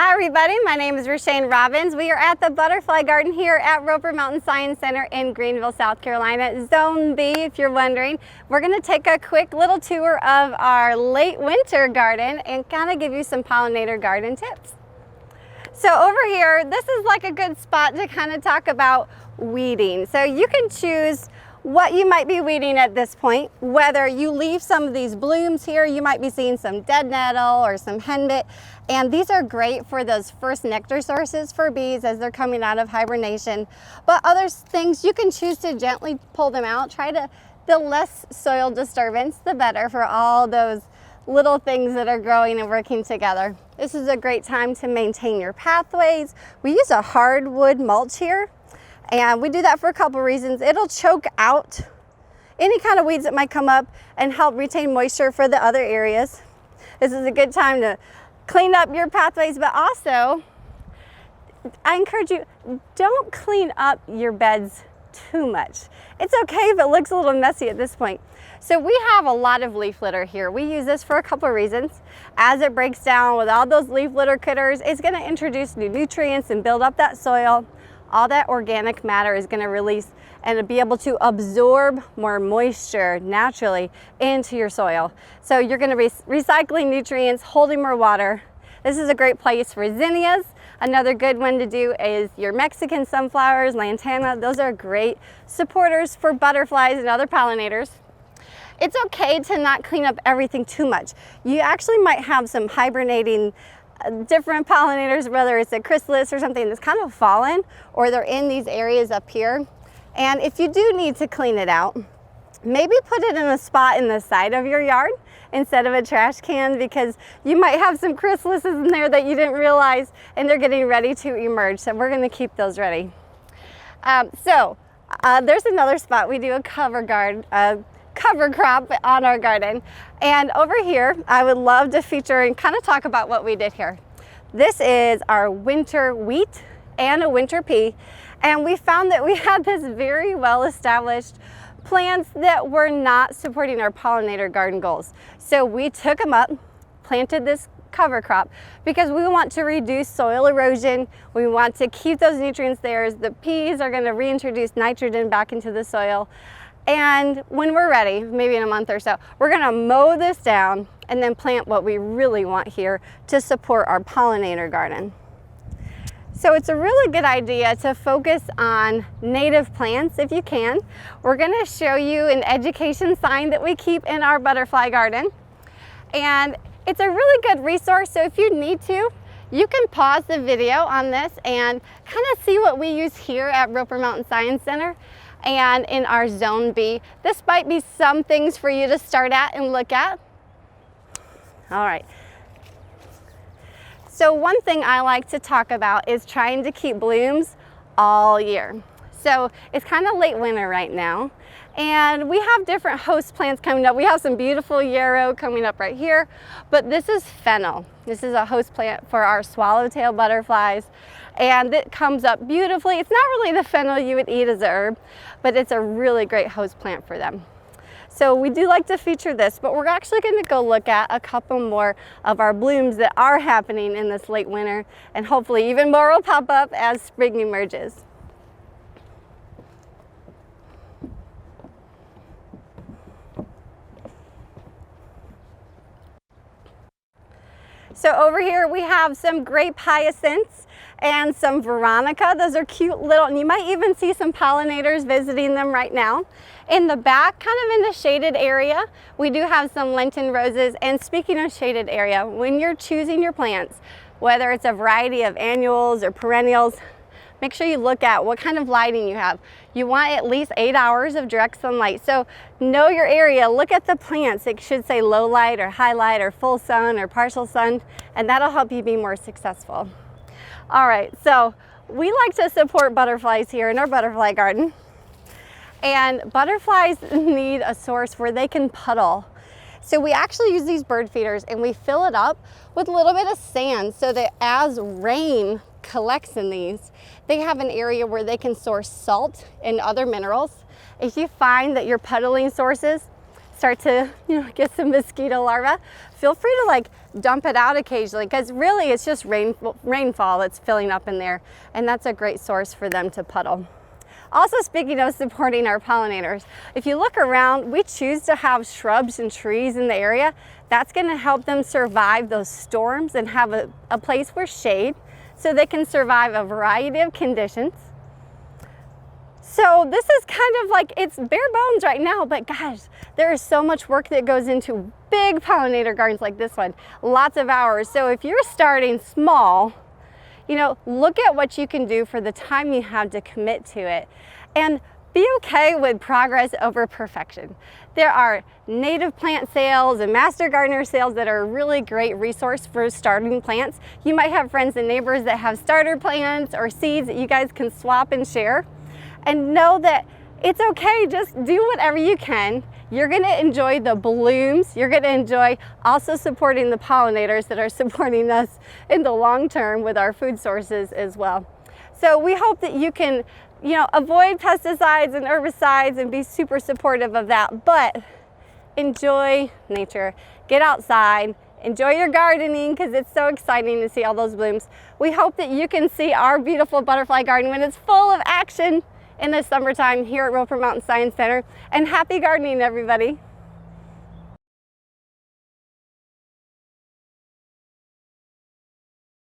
Hi everybody, my name is Rashane Robbins. We are at the Butterfly Garden here at Roper Mountain Science Center in Greenville, South Carolina, Zone B if you're wondering. We're going to take a quick little tour of our late winter garden and kind of give you some pollinator garden tips. So over here, this is like a good spot to kind of talk about weeding. So you can choose what you might be weeding at this point, whether you leave some of these blooms here. You might be seeing some dead nettle or some henbit, and these are great for those first nectar sources for bees as they're coming out of hibernation. But other things, you can choose to gently pull them out. The less soil disturbance, the better for all those little things that are growing and working together. This is a great time to maintain your pathways. We use a hardwood mulch here, and we do that for a couple reasons. It'll choke out any kind of weeds that might come up and help retain moisture for the other areas. This is a good time to clean up your pathways, but also I encourage you, don't clean up your beds too much. It's okay if it looks a little messy at this point. So we have a lot of leaf litter here. We use this for a couple of reasons. As it breaks down with all those leaf litter critters, it's going to introduce new nutrients and build up that soil. All that organic matter is going to release and be able to absorb more moisture naturally into your soil. So you're going to be recycling nutrients, holding more water. This is a great place for zinnias. Another good one to do is your Mexican sunflowers, lantana. Those are great supporters for butterflies and other pollinators. It's okay to not clean up everything too much. You actually might have some hibernating different pollinators, whether it's a chrysalis or something that's kind of fallen, or they're in these areas up here. And if you do need to clean it out, maybe put it in a spot in the side of your yard instead of a trash can, because you might have some chrysalises in there that you didn't realize and they're getting ready to emerge. So we're going to keep those ready. There's another spot we do a cover crop on our garden. And over here, I would love to feature and kind of talk about what we did here. This is our winter wheat and a winter pea. And we found that we had this very well-established plants that were not supporting our pollinator garden goals. So we took them up, planted this cover crop because we want to reduce soil erosion. We want to keep those nutrients there. The peas are going to reintroduce nitrogen back into the soil. And when we're ready, maybe in a month or so, we're going to mow this down and then plant what we really want here to support our pollinator garden. So it's a really good idea to focus on native plants if you can. We're going to show you an education sign that we keep in our butterfly garden. And it's a really good resource, so if you need to, you can pause the video on this and kind of see what we use here at Roper Mountain Science Center and in our Zone B. This might be some things for you to start at and look at. All right. So one thing I like to talk about is trying to keep blooms all year. So it's kind of late winter right now, and we have different host plants coming up. We have some beautiful yarrow coming up right here, but this is fennel. This is a host plant for our swallowtail butterflies, and it comes up beautifully. It's not really the fennel you would eat as a herb, but it's a really great host plant for them. So we do like to feature this, but we're actually going to go look at a couple more of our blooms that are happening in this late winter, and hopefully even more will pop up as spring emerges. So over here we have some grape hyacinths and some veronica. Those are cute little, and you might even see some pollinators visiting them right now. In the back, kind of in the shaded area, we do have some Lenten roses. And speaking of shaded area, when you're choosing your plants, whether it's a variety of annuals or perennials, make sure you look at what kind of lighting you have. You want at least 8 hours of direct sunlight. So know your area, look at the plants. It should say low light or high light or full sun or partial sun, and that'll help you be more successful. All right, so we like to support butterflies here in our butterfly garden. And butterflies need a source where they can puddle. So we actually use these bird feeders and we fill it up with a little bit of sand so that as rain collects in these, they have an area where they can source salt and other minerals. If you find that your puddling sources start to, get some mosquito larvae, feel free to like dump it out occasionally, because really it's just rainfall that's filling up in there, and that's a great source for them to puddle. Also, speaking of supporting our pollinators, if you look around, we choose to have shrubs and trees in the area. That's going to help them survive those storms and have a place for shade so they can survive a variety of conditions. So this is kind of like, it's bare bones right now, but gosh, there is so much work that goes into big pollinator gardens like this one. Lots of hours. So if you're starting small, look at what you can do for the time you have to commit to it, and be okay with progress over perfection. There are native plant sales and master gardener sales that are a really great resource for starting plants. You might have friends and neighbors that have starter plants or seeds that you guys can swap and share. And know that it's okay, just do whatever you can. You're gonna enjoy the blooms. You're gonna enjoy also supporting the pollinators that are supporting us in the long term with our food sources as well. So we hope that you can, avoid pesticides and herbicides and be super supportive of that, but enjoy nature. Get outside, enjoy your gardening, because it's so exciting to see all those blooms. We hope that you can see our beautiful butterfly garden when it's full of action in the summertime here at Roper Mountain Science Center. And happy gardening, everybody.